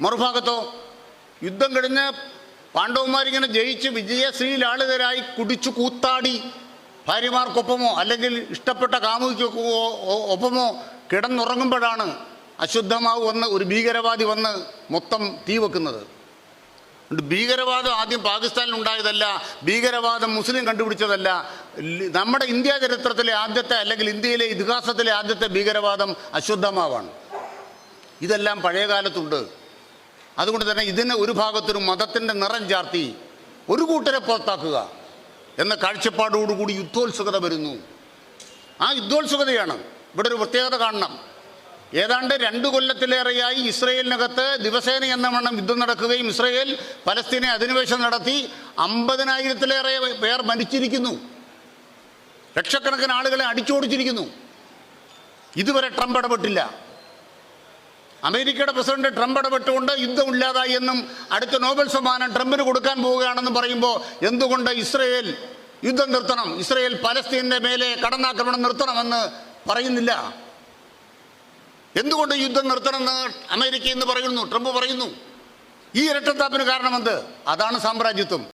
മറുഭാഗത്തോ യുദ്ധം കഴിഞ്ഞ് പാണ്ഡവന്മാരിങ്ങനെ ജയിച്ച് വിജയശ്രീലാളിതരായി കുടിച്ചു കൂത്താടി ഭാര്യമാർക്കൊപ്പമോ അല്ലെങ്കിൽ ഇഷ്ടപ്പെട്ട കാമുകിക്കൊപ്പമോ ഒപ്പമോ കിടന്നുറങ്ങുമ്പോഴാണ് അശുദ്ധമാവ് വന്ന് ഒരു ഭീകരവാദി വന്ന് മൊത്തം തീ വെക്കുന്നത്. ഭീകരവാദം ആദ്യം പാകിസ്ഥാനിലുണ്ടായതല്ല, ഭീകരവാദം മുസ്ലിം കണ്ടുപിടിച്ചതല്ല. നമ്മുടെ ഇന്ത്യ ചരിത്രത്തിലെ ആദ്യത്തെ അല്ലെങ്കിൽ ഇന്ത്യയിലെ ഇതിഹാസത്തിലെ ആദ്യത്തെ ഭീകരവാദം അശുദ്ധമാവാണ്. ഇതെല്ലാം പഴയ കാലത്തുണ്ട്. അതുകൊണ്ട് തന്നെ ഇതിന് ഒരു ഭാഗത്തൊരു മതത്തിൻ്റെ നിറം ചാർത്തി ഒരു കൂട്ടരെ പുറത്താക്കുക എന്ന കാഴ്ചപ്പാടോടുകൂടി യുദ്ധോത്സുകത വരുന്നു. ആ യുദ്ധോത്സുകതയാണ് ഇവിടെ ഒരു പ്രത്യേകത കാണണം. ഏതാണ്ട് 2 കൊല്ലത്തിലേറെയായി ഇസ്രയേലിനകത്ത് ദിവസേന എന്ന വണ്ണം യുദ്ധം നടക്കുകയും ഇസ്രയേൽ പലസ്തീനെ അധിനിവേശം നടത്തി 50,000-ത്തിലേറെ പേർ മരിച്ചിരിക്കുന്നു. ലക്ഷക്കണക്കിന് ആളുകളെ അടിച്ചോടിച്ചിരിക്കുന്നു. ഇതുവരെ ട്രംപ് ഇടപെട്ടില്ല. അമേരിക്കയുടെ പ്രസിഡന്റ് ട്രംപ് ഇടപെട്ടുകൊണ്ട് യുദ്ധം ഇല്ലാതായി എന്നും അടുത്ത നോബൽ സമ്മാനം ട്രംപിന് കൊടുക്കാൻ പോവുകയാണെന്നും പറയുമ്പോൾ എന്തുകൊണ്ട് ഇസ്രയേൽ യുദ്ധം നിർത്തണം, ഇസ്രയേൽ പലസ്തീൻ്റെ മേലെ കടന്നാക്രമണം നിർത്തണമെന്ന് പറയുന്നില്ല? എന്തുകൊണ്ട് യുദ്ധം നിർത്തണമെന്ന് അമേരിക്ക എന്ന് പറയുന്നു, ട്രംപ് പറയുന്നു? ഈ ഇരട്ടത്താപ്പിന് കാരണമെന്ത്? അതാണ് സാമ്രാജ്യത്വം.